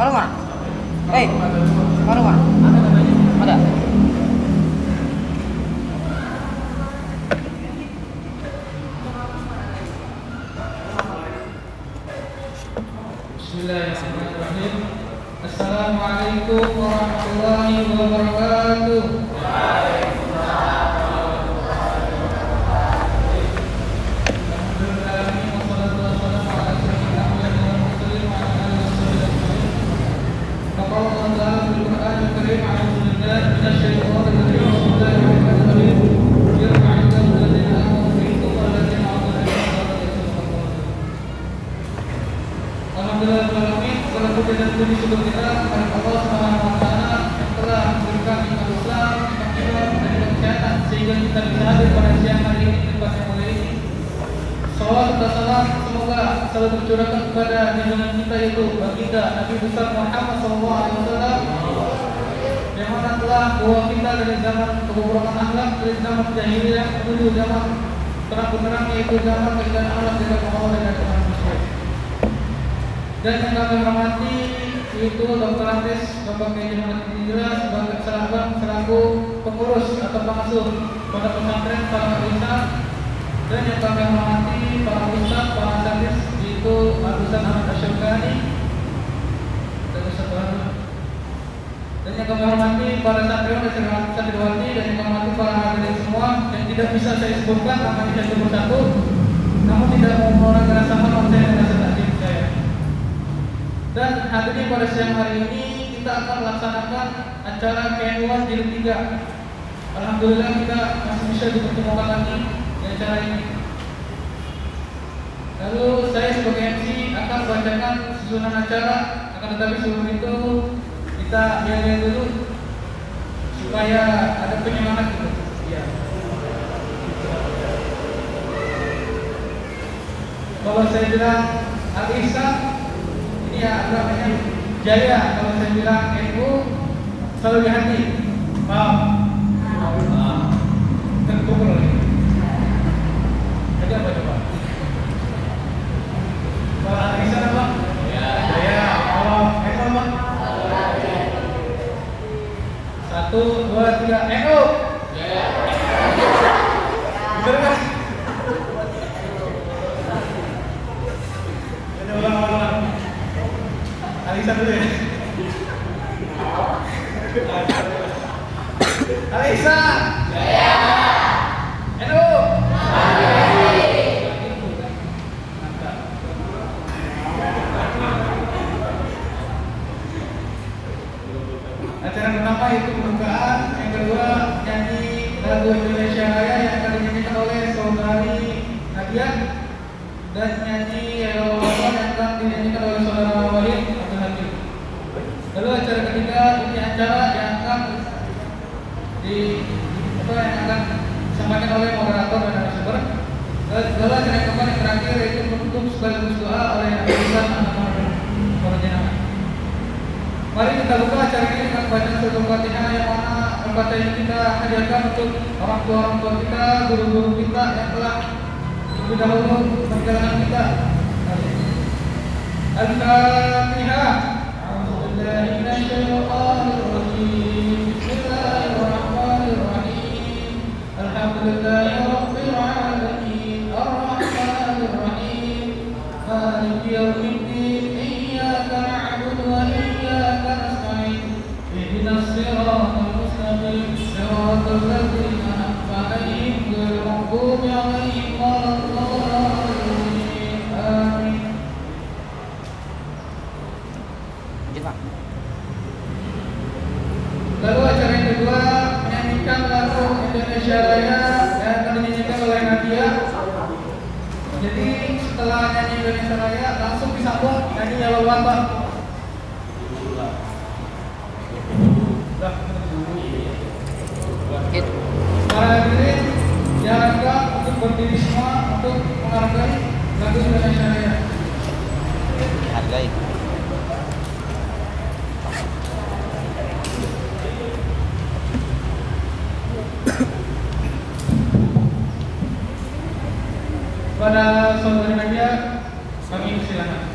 Maruma. Maruma. Ada. Bismillahirrahmanirrahim. Assalamualaikum warahmatullahi wabarakatuh. Dan puji syukur kita kepada Allah Subhanahu wa taala yang telah memberikan nikmat Islam, nikmat iman dan nikmat kesehatan sehingga kita bisa hadir pada siang hari ini di tempat yang mulia ini. Salawat dan salam semoga selalu tercurahkan kepada junjungan kita yaitu baginda Nabi besar Muhammad sallallahu alaihi wasallam yang mana telah bawa kita dari zaman kebodohan akhlak, dari zaman jahiliyah menuju zaman terang-benderang yaitu zaman keindahan Allah dan Allah dan manusia. Dan yang kami hormati yaitu Dr. Andes Bapak Kiai Muhammad Indra sebagai selaku pengurus atau pengasuh Pondok Pesantren Salman Rizal, dan yang kami hormati para ustaz, para asatidz yaitu Ustaz Ahmad Asyukani dan Ustaz Baru, dan yang kami hormati para santriwan dan santriwati, dan yang kami hormati para hadirin semua yang tidak bisa saya sebutkan namanya satu persatu, namun tidak mau mengurangi rasa hormat saya dan rasa takjub saya. Dan hadirin pada siang hari ini kita akan melaksanakan acara KN1 jilid 3. Alhamdulillah kita masih bisa dipertemukan lagi di acara ini. Lalu saya sebagai MC akan membacakan susunan acara, akan tetapi sebelum itu kita lihat dulu supaya ada penyemangat gitu. Ya. Kalau saya bilang Al-Ihsan, ya, namanya Jaya. Kalau saya bilang NU selalu di hati. Paham? Terkumpul lagi. Jadi apa coba? Kalau Al-Ihsan apa? Jaya. Kalau NU apa? 1, 2, 3. NU. Jaya. Betul kan? Ada ulang-ulang. Alisa dulu ya. Alisa. Jaya. Edo. Acara pertama itu pembukaan, yang kedua nyanyi lagu Indonesia Raya yang akan dinyanyikan oleh saudari Nadia, dan nyanyi Yellow yang akan dinyanyikan oleh saudara Wahid. Lalu acara ketiga ini acara yang akan disampaikan oleh moderator dan narasumber. Lalu acara yang keempat yang terakhir yaitu penutup sekaligus doa oleh Ustaz Ahmad Farjana. Mari kita buka acara ini dengan bacaan surat Al-Fatihah yang mana Al-Fatihah ini kita hadiahkan untuk orang tua kita, guru-guru kita yang telah lebih dahulu perjalanan kita. Al-Fatihah. Alhamdulillahirabbil alamin arrahmanir rahim maliki yaumiddin iyyaka na'budu wa iyyaka nasta'in ihdinas siratal mustaqim siratal ladzina an'amta 'alaihim ghairil maghdubi 'alaihim waladdallin amin. Lalu acara yang kedua menyanyikan lagu Indonesia Raya yang akan dinyanyikan oleh Nadia. Jadi setelah nyanyi Indonesia Raya langsung disambung nyanyi Yellow Pak. Para hadirin diharapkan untuk berdiri semua untuk menghargai lagu Indonesia Raya. Hargai. Pada saudari Nadia, kami silakan.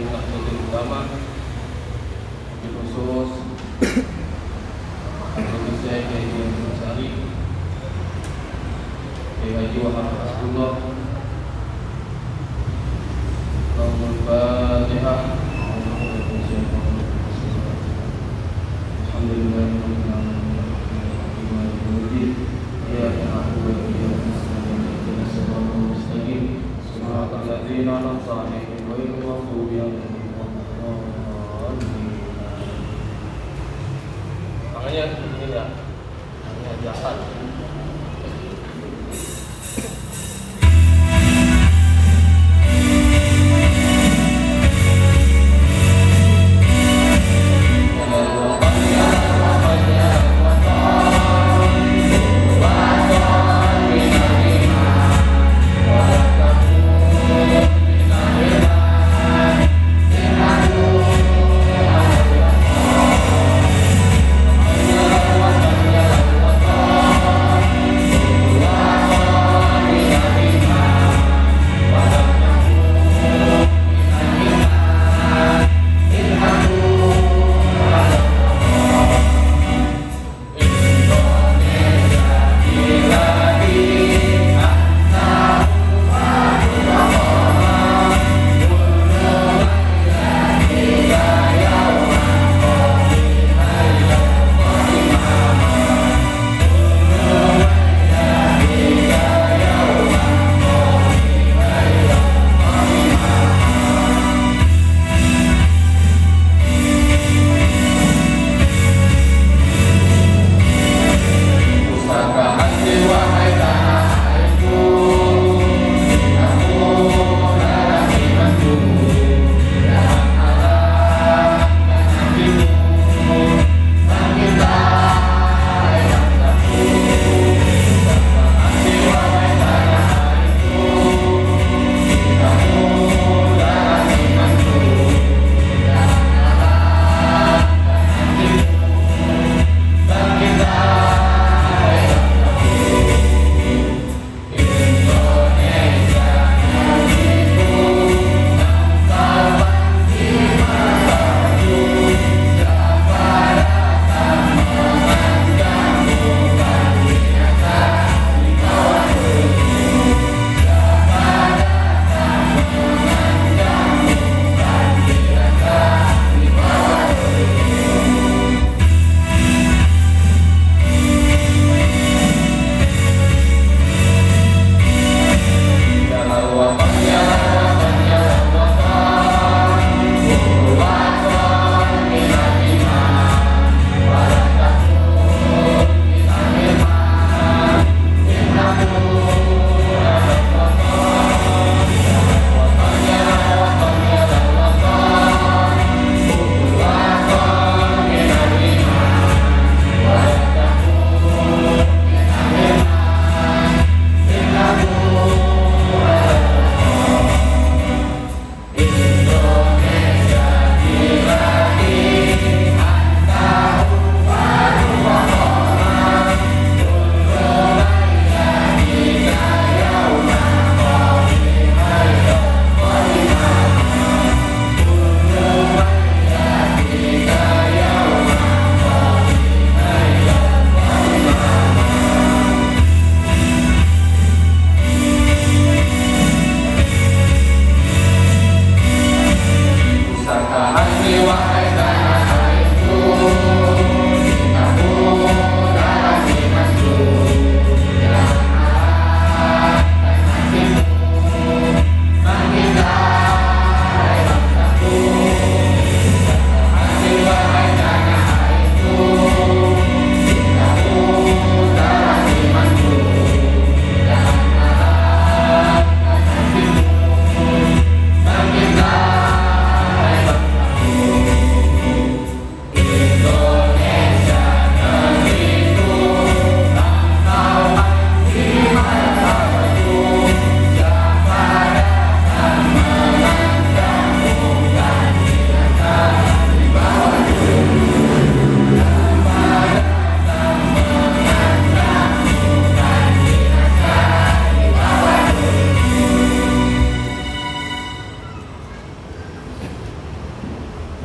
Nahdlatul Ulama, khusus Indonesia Kiai Haji Sari, Kiai Haji Wahab Rasulullah. Al-Fatihah. Makanya ini ya, hanya biasa.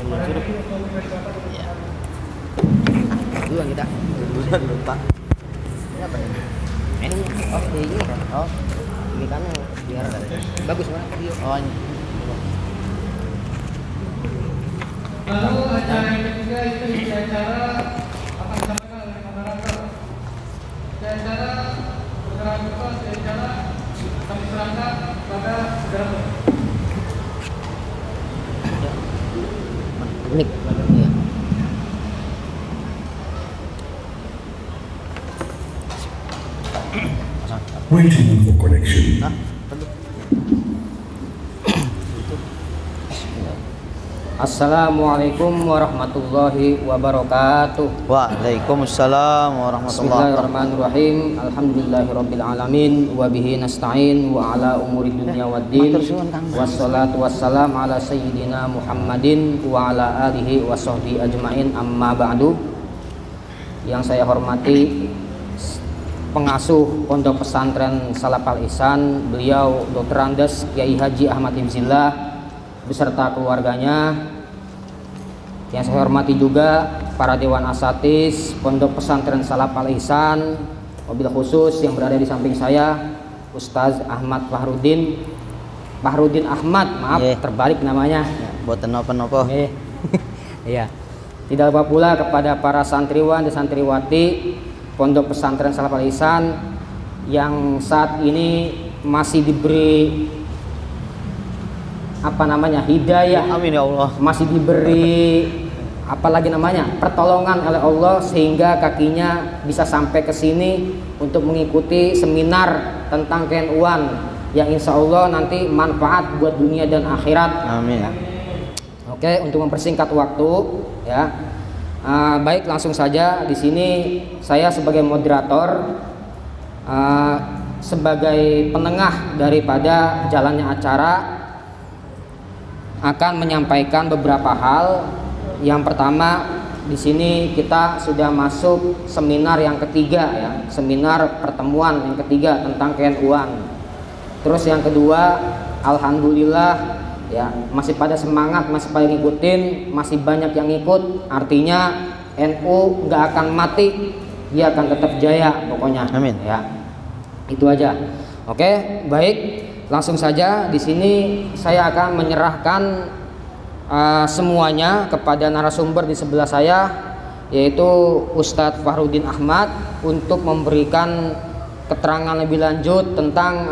suruh. Ya. Duluan kita. Duluan lupa. Ini apa nih? Ini. Oh, ini kan. Oh. Ini kan biar bagus banget video. Oh, ini. Lalu acara yang ketiga itu isi acara akan disampaikan oleh moderator. Isi acara bergerak bebas, isi acara kami serahkan pada moderator. Mic. Iya. Waiting for connection. Hah? Assalamualaikum warahmatullahi wabarakatuh. Waalaikumsalam warahmatullahi wabarakatuh. Bismillahirrahmanirrahim. Alhamdulillahirabbil alamin wa bihi nasta'in wa ala umuri dunya waddin. Wassalatu wassalam ala sayyidina Muhammadin wa ala alihi wa sahbihi ajmain, amma ba'du. Yang saya hormati pengasuh Pondok Pesantren Salaf Al Ihsan, beliau Dr. Andes Kiai Haji Ahmad Ibzillah beserta keluarganya. Yang saya hormati juga para dewan asatidz Pondok Pesantren Salaf Al Ihsan, wabil khusus yang berada di samping saya Ustaz Ahmad Fahrudin Ahmad, maaf terbalik namanya. Buat nopo-nopo. Iya. Tidak lupa pula kepada para santriwan dan santriwati Pondok Pesantren Salaf Al Ihsan yang saat ini masih diberi hidayah, Amin ya Allah. masih diberi pertolongan oleh Allah sehingga kakinya bisa sampai ke sini untuk mengikuti seminar tentang KNU-an yang insya Allah nanti manfaat buat dunia dan akhirat. Amin. Ya. Oke, untuk mempersingkat waktu, ya, baik langsung saja. Di sini saya sebagai moderator, sebagai penengah daripada jalannya acara, akan menyampaikan beberapa hal. Yang pertama, di sini kita sudah masuk seminar yang ketiga, ya, seminar pertemuan yang ketiga tentang KNU-an. Terus yang kedua, alhamdulillah, ya, masih pada semangat, masih pada ngikutin, masih banyak yang ngikut. Artinya NU nggak akan mati, dia akan tetap jaya pokoknya. Amin. Ya, itu aja. Oke, baik. Langsung saja di sini saya akan menyerahkan semuanya kepada narasumber di sebelah saya, yaitu Ustadz Fahrudin Ahmad, untuk memberikan keterangan lebih lanjut tentang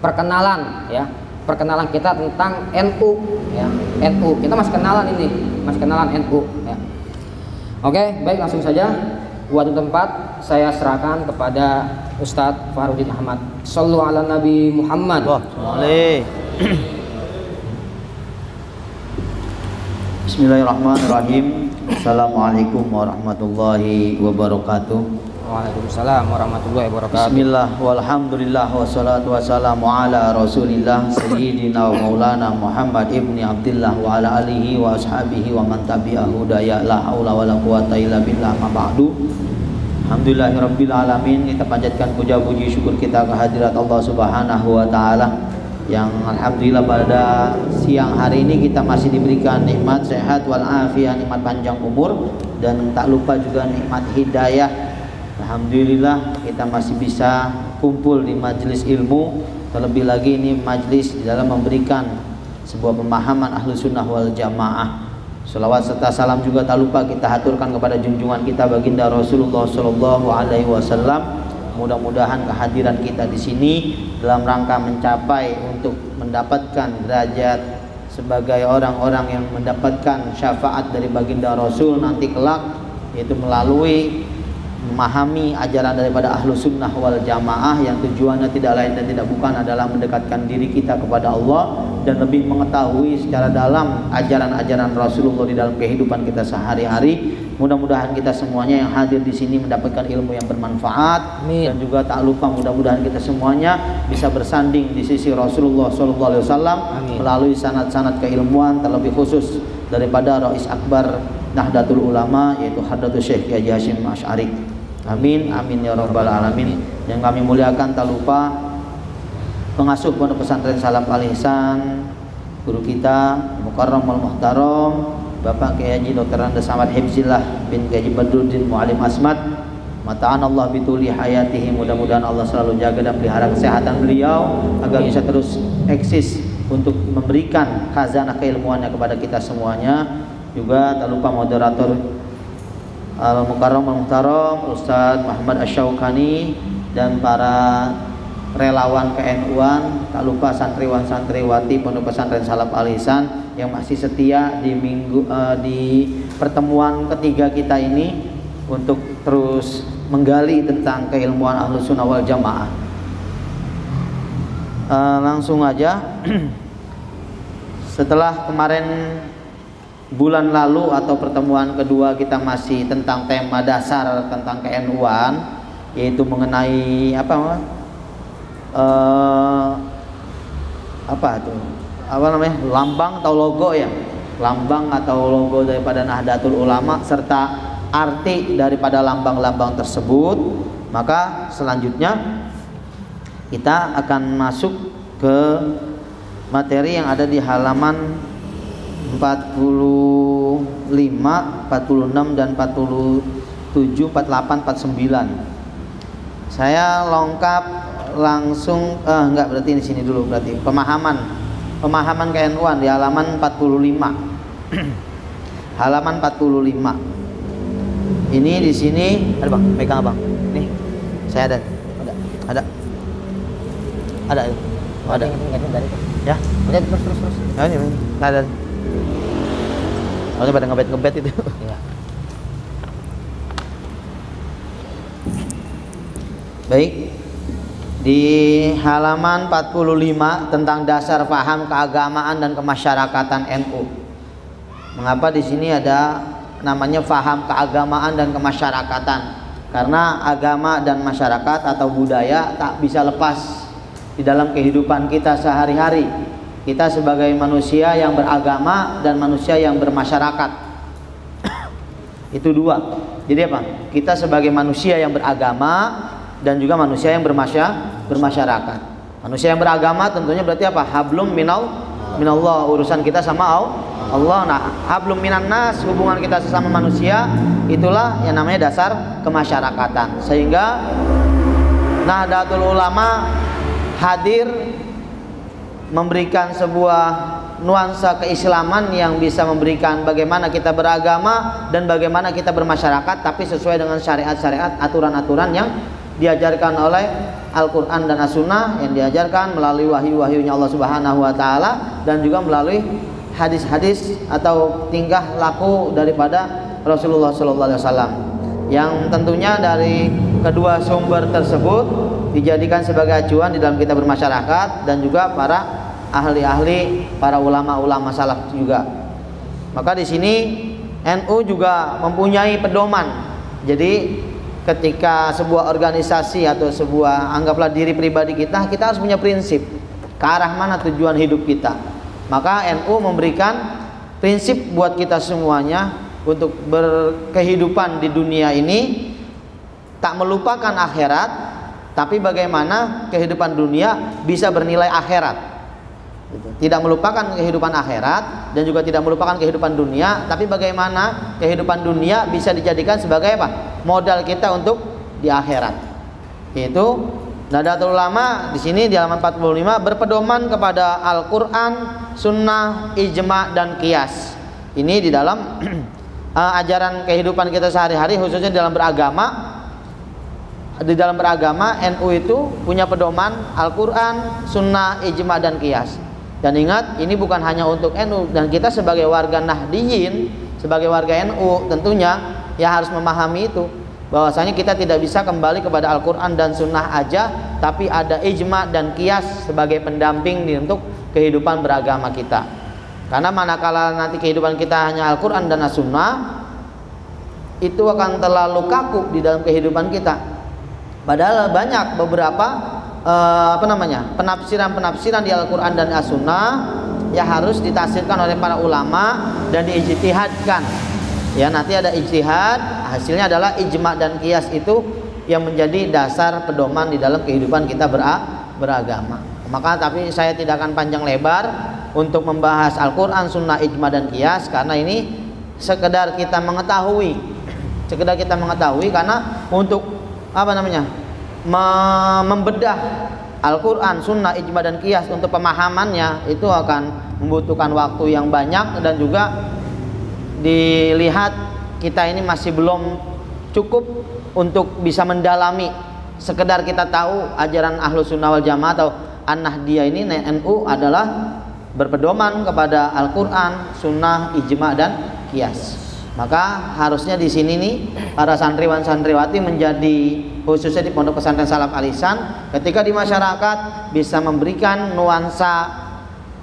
perkenalan, ya, perkenalan kita tentang NU, ya, NU. Kita masih kenalan NU, ya. Oke, baik, langsung saja. Waktu tempat saya serahkan kepada Ustadz Fahrudin Ahmad. Shallu ala Nabi Muhammad. Bismillahirrahmanirrahim. Assalamualaikum warahmatullahi wabarakatuh. Waalaikumsalam warahmatullahi wabarakatuh. Bismillah walhamdulillah wassalatu wassalamu ala rasulillah sayyidina wa maulana Muhammad ibni Abdillah wa ala alihi wa ashabihi wa man tabi'ahu daya la haula wa la quwata illa billah ma ba'du. Alhamdulillahirabbil alamin. Kita panjatkan puja puji syukur kita kehadirat Allah Subhanahu wa taala yang alhamdulillah pada siang hari ini kita masih diberikan nikmat sehat wal afiyah, nikmat panjang umur, dan tak lupa juga nikmat hidayah. Alhamdulillah kita masih bisa kumpul di majelis ilmu, terlebih lagi ini majelis dalam memberikan sebuah pemahaman ahlu sunnah wal jamaah. Salawat serta salam juga tak lupa kita haturkan kepada junjungan kita baginda Rasulullah Shallallahu Alaihi Wasallam. Mudah-mudahan kehadiran kita di sini dalam rangka mencapai untuk mendapatkan derajat sebagai orang-orang yang mendapatkan syafaat dari baginda Rasul nanti kelak, yaitu melalui memahami ajaran daripada ahlu sunnah wal jamaah yang tujuannya tidak lain dan tidak bukan adalah mendekatkan diri kita kepada Allah dan lebih mengetahui secara dalam ajaran-ajaran Rasulullah di dalam kehidupan kita sehari-hari. Mudah-mudahan kita semuanya yang hadir di sini mendapatkan ilmu yang bermanfaat. Amin. Dan juga tak lupa mudah-mudahan kita semuanya bisa bersanding di sisi Rasulullah SAW melalui sanad-sanad keilmuan, terlebih khusus daripada Rais Akbar Nahdlatul Ulama, yaitu Hadratus Syekh Kiai Hasyim Asy'ari. Amin, amin ya rabbal alamin. Yang kami muliakan tak lupa pengasuh Pondok Pesantren Salaf Al Ihsan, guru kita Mukarram wal Muhtaram Bapak Kiai Haji Dr. Andes Samad Hibzillah bin Kiai Badruddin Mu'alim Asmad, mata'anallah bituli hayatihi, mudah-mudahan Allah selalu jaga dan pelihara kesehatan beliau agar bisa terus eksis untuk memberikan khazanah keilmuannya kepada kita semuanya. Juga tak lupa moderator Al-Mukarram Al-Muhtaram Ustadz Muhammad Asy-Syaukani dan para relawan KNU-an, tak lupa santriwan santriwati Pondok Pesantren Salaf Al Ihsan yang masih setia di pertemuan ketiga kita ini untuk terus menggali tentang keilmuan Ahlus Sunnah wal Jamaah. Langsung aja. Setelah kemarin bulan lalu atau pertemuan kedua kita masih tentang tema dasar tentang KNU-an, yaitu mengenai lambang atau logo ya, lambang atau logo daripada Nahdlatul Ulama serta arti daripada lambang-lambang tersebut. Maka selanjutnya kita akan masuk ke materi yang ada di halaman 45, 46 dan 47, 48, 49. Saya lengkap langsung berarti di sini dulu, berarti pemahaman KNU-an di halaman 45. Halaman 45. Ini di sini ada Bang, pegang Bang. Nih. Saya ada. Ya. Terus. Ya, ini ada. Harusnya pada ngebet itu. Ya. Baik. Di halaman 45 tentang dasar paham keagamaan dan kemasyarakatan NU. Mengapa di sini ada namanya paham keagamaan dan kemasyarakatan? Karena agama dan masyarakat atau budaya tak bisa lepas di dalam kehidupan kita sehari-hari. Kita sebagai manusia yang beragama dan manusia yang bermasyarakat. Itu dua. Jadi apa? Kita sebagai manusia yang beragama dan juga manusia yang bermasyarakat. Manusia yang beragama tentunya berarti apa? Hablum minallah, urusan kita sama Allah. Nah, hablum minan nas, hubungan kita sesama manusia, itulah yang namanya dasar kemasyarakatan. Sehingga Nahdlatul Ulama hadir memberikan sebuah nuansa keislaman yang bisa memberikan bagaimana kita beragama dan bagaimana kita bermasyarakat, tapi sesuai dengan syariat-syariat, aturan-aturan yang diajarkan oleh Al-Quran dan As-Sunnah, yang diajarkan melalui wahyu-wahyunya Allah Subhanahu wa Ta'ala, dan juga melalui hadis-hadis atau tingkah laku daripada Rasulullah SAW, yang tentunya dari kedua sumber tersebut dijadikan sebagai acuan di dalam kita bermasyarakat, dan juga para ahli-ahli, para ulama-ulama salaf juga. Maka di sini NU juga mempunyai pedoman. Jadi ketika sebuah organisasi atau sebuah, anggaplah diri pribadi kita harus punya prinsip ke arah mana tujuan hidup kita. Maka NU memberikan prinsip buat kita semuanya untuk berkehidupan di dunia ini, tak melupakan akhirat, tapi bagaimana kehidupan dunia bisa bernilai akhirat. Tidak melupakan kehidupan akhirat dan juga tidak melupakan kehidupan dunia, tapi bagaimana kehidupan dunia bisa dijadikan sebagai apa? Modal kita untuk di akhirat. Yaitu Nahdlatul Ulama di sini di halaman 45 berpedoman kepada Al-Qur'an, Sunnah, Ijma dan Qiyas. Ini di dalam ajaran kehidupan kita sehari-hari, khususnya dalam beragama. Di dalam beragama NU itu punya pedoman Al-Qur'an, Sunnah, Ijma dan Qiyas. Dan ingat, ini bukan hanya untuk NU, dan kita sebagai warga Nahdiyin, sebagai warga NU tentunya ya harus memahami itu, bahwasanya kita tidak bisa kembali kepada Al-Qur'an dan Sunnah aja, tapi ada Ijma dan Qiyas sebagai pendamping untuk kehidupan beragama kita. Karena manakala nanti kehidupan kita hanya Al-Qur'an dan As-Sunnah, itu akan terlalu kaku di dalam kehidupan kita. Padahal banyak beberapa penafsiran di Al-Quran dan As-Sunnah ya harus ditafsirkan oleh para ulama dan diijtihadkan. Ya, nanti ada ijtihad, hasilnya adalah ijma dan qiyas, itu yang menjadi dasar pedoman di dalam kehidupan kita beragama. Maka tapi saya tidak akan panjang lebar untuk membahas Al-Quran, Sunnah, Ijma dan Qiyas, karena ini sekedar kita mengetahui, karena untuk membedah Al-Quran, Sunnah, Ijma dan Qiyas untuk pemahamannya itu akan membutuhkan waktu yang banyak, dan juga dilihat kita ini masih belum cukup untuk bisa mendalami. Sekedar kita tahu ajaran Ahlus Sunnah wal Jamaah atau An-Nahdiyah ini, NU adalah berpedoman kepada Al-Quran, Sunnah, Ijma dan Qiyas. Maka harusnya di sini nih para santriwan santriwati menjadi, khususnya di Pondok Pesantren Salaf Al Ihsan, ketika di masyarakat bisa memberikan nuansa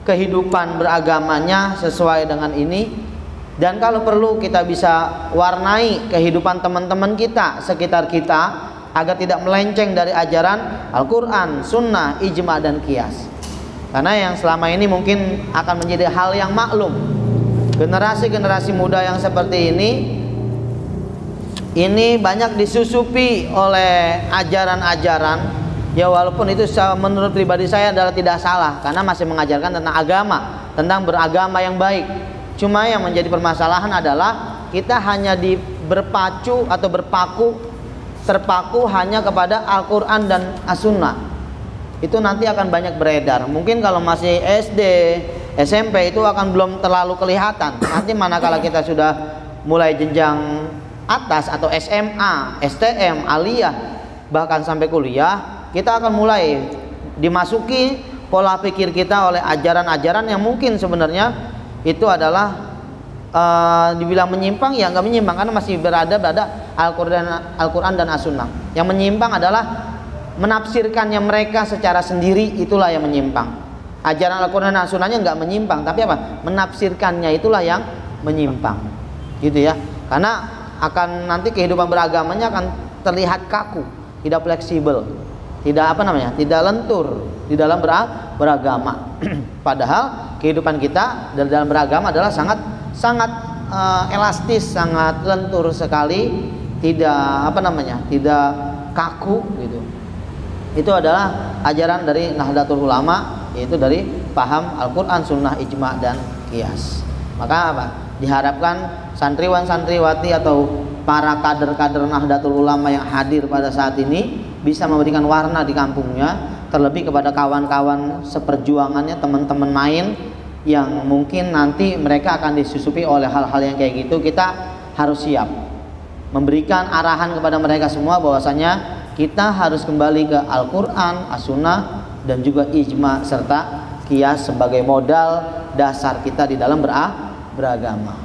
kehidupan beragamanya sesuai dengan ini, dan kalau perlu kita bisa warnai kehidupan teman-teman kita sekitar kita agar tidak melenceng dari ajaran Al-Quran, Sunnah, Ijma dan Qiyas. Karena yang selama ini mungkin akan menjadi hal yang maklum, generasi muda yang seperti ini banyak disusupi oleh ajaran-ajaran, ya walaupun itu menurut pribadi saya adalah tidak salah, karena masih mengajarkan tentang agama, tentang beragama yang baik. Cuma yang menjadi permasalahan adalah kita hanya terpaku hanya kepada Al-Quran dan As-Sunnah. Itu nanti akan banyak beredar. Mungkin kalau masih SD, SMP itu akan belum terlalu kelihatan. Nanti manakala kita sudah mulai jenjang atas atau SMA, STM, aliyah, bahkan sampai kuliah, kita akan mulai dimasuki pola pikir kita oleh ajaran-ajaran yang mungkin sebenarnya itu adalah dibilang menyimpang, ya nggak menyimpang, karena masih berada Al-Quran dan As-Sunnah. Yang menyimpang adalah menafsirkannya mereka secara sendiri, itulah yang menyimpang. Ajaran Al-Quran dan As-Sunnahnya nggak menyimpang, tapi apa? Menafsirkannya itulah yang menyimpang, gitu ya. Karena akan nanti kehidupan beragamanya akan terlihat kaku, tidak fleksibel, tidak tidak lentur di dalam beragama. Padahal kehidupan kita dalam beragama adalah sangat elastis, sangat lentur sekali, tidak tidak kaku gitu. Itu adalah ajaran dari Nahdlatul Ulama, yaitu dari paham Al-Quran, Sunnah, Ijma dan Qiyas. Maka diharapkan santriwan-santriwati atau para kader-kader Nahdlatul Ulama yang hadir pada saat ini bisa memberikan warna di kampungnya, terlebih kepada kawan-kawan seperjuangannya, teman-teman main yang mungkin nanti mereka akan disusupi oleh hal-hal yang kayak gitu. Kita harus siap memberikan arahan kepada mereka semua bahwasanya kita harus kembali ke Al-Quran, As-Sunnah dan juga Ijma serta Qiyas sebagai modal dasar kita di dalam beragama,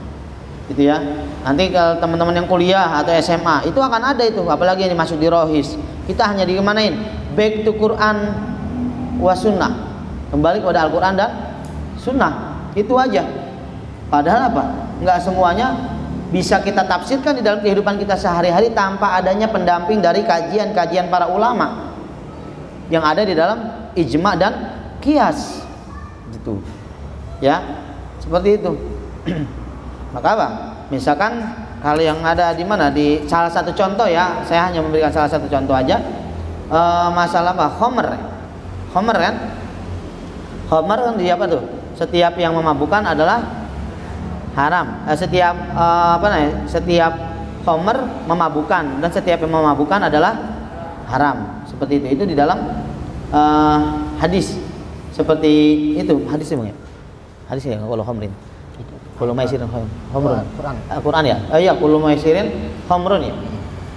gitu ya. Nanti kalau teman-teman yang kuliah atau SMA itu akan ada itu, apalagi yang dimasuk di Rohis, kita hanya dikemanain? Back to Quran wa Sunnah, kembali kepada Al-Quran dan Sunnah, itu aja. Padahal nggak semuanya bisa kita tafsirkan di dalam kehidupan kita sehari-hari tanpa adanya pendamping dari kajian-kajian para ulama yang ada di dalam Ijma dan Qiyas, gitu ya, seperti itu. Maka misalkan kalau yang ada di mana, di salah satu contoh ya, saya hanya memberikan salah satu contoh aja, masalah Khamr kan, Khamr kan di apa tuh? Setiap yang memabukkan adalah haram. Setiap setiap khamr memabukkan, dan setiap yang memabukkan adalah haram. Seperti itu di dalam hadis. Seperti itu hadisnya bang ya. Hadisnya kalau khamrin. Kullu maisirin khamrun. Quran ya. Iya, kullu maisirin khamrun ya.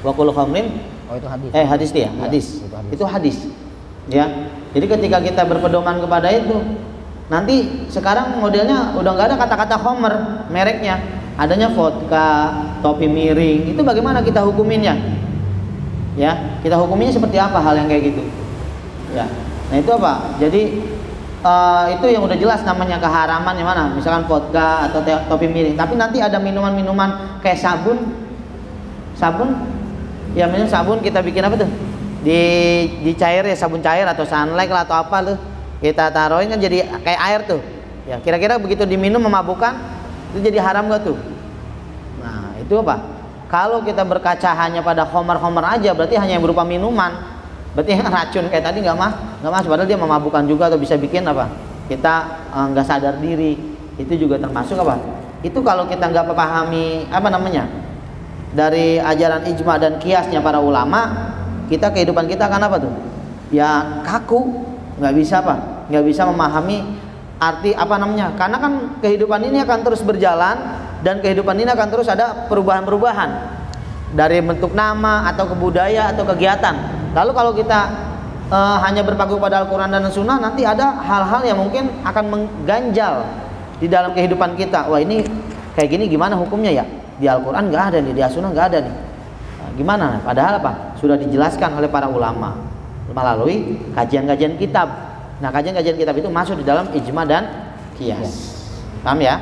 Wa kullu khamrin. Oh itu hadis. Hadis dia, hadis. Itu hadis. Ya. Jadi ketika kita berpedoman kepada itu, nanti sekarang modelnya udah nggak ada kata-kata khamr mereknya, adanya vodka, topi miring. Itu bagaimana kita hukuminnya? Ya, kita hukuminya seperti apa hal yang kayak gitu? Ya, nah itu apa? Jadi itu yang udah jelas namanya keharaman yang mana? Misalkan vodka atau topi miring. Tapi nanti ada minuman-minuman kayak sabun, ya minum sabun kita bikin apa tuh? Di cair ya, sabun cair atau sunlight lah atau apa tuh? Kita taruhin kan jadi kayak air tuh. Ya, kira-kira begitu diminum memabukkan, itu jadi haram gak tuh? Nah, itu apa? Kalau kita berkaca hanya pada khamar-khamar aja, berarti hanya yang berupa minuman. Berarti racun kayak tadi nggak masuk, padahal dia memabukkan juga atau bisa bikin apa? Kita nggak sadar diri. Itu juga termasuk apa? Itu kalau kita nggak memahami apa namanya dari ajaran ijma dan kiasnya para ulama, kita kehidupan kita akan apa tuh? Ya kaku, nggak bisa apa? Nggak bisa memahami arti apa namanya? Karena kan kehidupan ini akan terus berjalan dan kehidupan ini akan terus ada perubahan-perubahan dari bentuk nama atau kebudayaan atau kegiatan. Lalu kalau kita hanya berpaku pada Al-Quran dan Sunnah, nanti ada hal-hal yang mungkin akan mengganjal di dalam kehidupan kita. Wah, ini kayak gini gimana hukumnya ya? Di Al-Quran nggak ada nih, di As-Sunnah nggak ada nih. Nah, gimana? Padahal apa? Sudah dijelaskan oleh para ulama melalui kajian-kajian kitab. Nah, kajian-kajian kitab itu masuk di dalam ijma dan qiyas. Paham ya?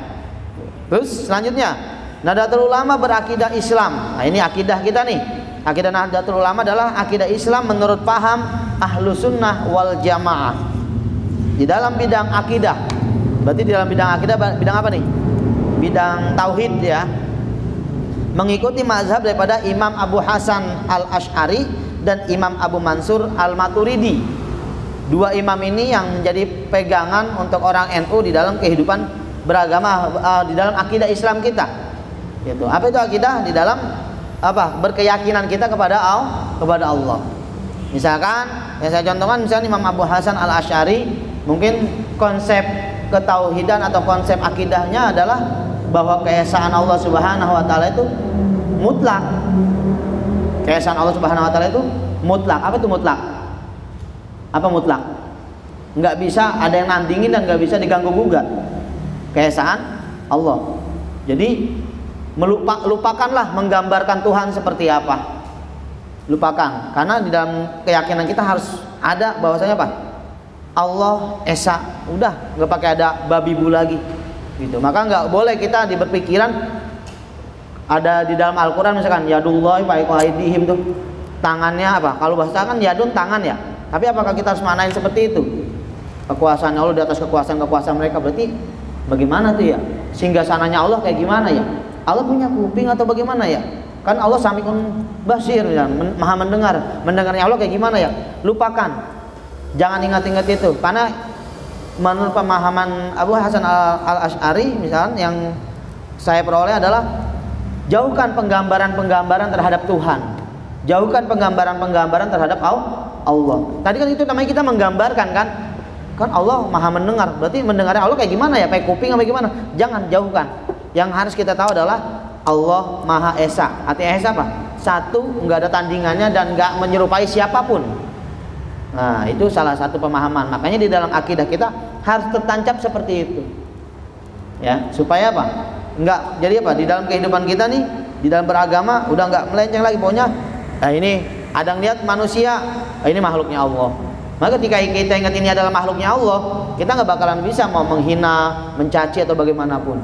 Terus selanjutnya, Nahdlatul Ulama berakidah Islam. Nah, ini akidah kita nih. Akidah Nahdlatul Ulama adalah akidah Islam menurut paham Ahlus Sunnah wal Jamaah. Di dalam bidang akidah. Berarti di dalam bidang akidah bidang apa nih? Bidang tauhid ya. Mengikuti mazhab daripada Imam Abu Hasan Al-Asy'ari dan Imam Abu Mansur Al-Maturidi. Dua imam ini yang menjadi pegangan untuk orang NU di dalam kehidupan beragama, di dalam akidah Islam kita. Gitu. Apa itu akidah? Di dalam apa? Berkeyakinan kita kepada Allah. Misalkan, yang saya contohkan misalnya Imam Abu Hasan Al-Asy'ari, mungkin konsep ketauhidan atau konsep akidahnya adalah bahwa keesaan Allah Subhanahu wa taala itu mutlak. Keesaan Allah Subhanahu wa taala itu mutlak. Apa itu mutlak? Apa mutlak? Enggak bisa ada yang nandingin dan enggak bisa diganggu gugat. Keesaan Allah. Jadi lupakanlah menggambarkan Tuhan seperti apa. Lupakan, karena di dalam keyakinan kita harus ada bahwasanya apa? Allah Esa. Udah, enggak pakai ada babi bu lagi. Gitu. Maka enggak boleh kita berpikiran ada di dalam Al-Qur'an misalkan yadullahi fa aidihim tuh. Tangannya apa? Kalau bahasa kan yadun tangan ya. Tapi apakah kita harus maknain seperti itu? Kekuasaan Allah di atas kekuasaan mereka, berarti bagaimana tuh ya? Sehingga sananya Allah kayak gimana ya? Allah punya kuping atau bagaimana ya? Kan Allah Sami'un Basir ya, Maha mendengar. Mendengarnya Allah kayak gimana ya? Lupakan. Jangan ingat-ingat itu, karena menurut pemahaman Abu Hasan Al-Asy'ari misalnya yang saya peroleh adalah jauhkan penggambaran-penggambaran terhadap Tuhan. Jauhkan penggambaran-penggambaran terhadap Allah. Tadi kan itu namanya kita menggambarkan kan? Kan Allah Maha mendengar. Berarti mendengarnya Allah kayak gimana ya? Pakai kuping apa gimana? Jangan, jauhkan. Yang harus kita tahu adalah Allah Maha Esa. Artinya Esa apa? Satu, enggak ada tandingannya dan enggak menyerupai siapapun. Nah, itu salah satu pemahaman. Makanya di dalam akidah kita harus tertancap seperti itu. Ya, supaya apa? Enggak, jadi apa? Di dalam kehidupan kita nih, di dalam beragama udah enggak melenceng lagi pokoknya. Nah, ini ada ngeliat manusia, ini makhluknya Allah. Maka ketika kita ingat ini adalah makhluknya Allah, kita nggak bakalan bisa mau menghina, mencaci atau bagaimanapun.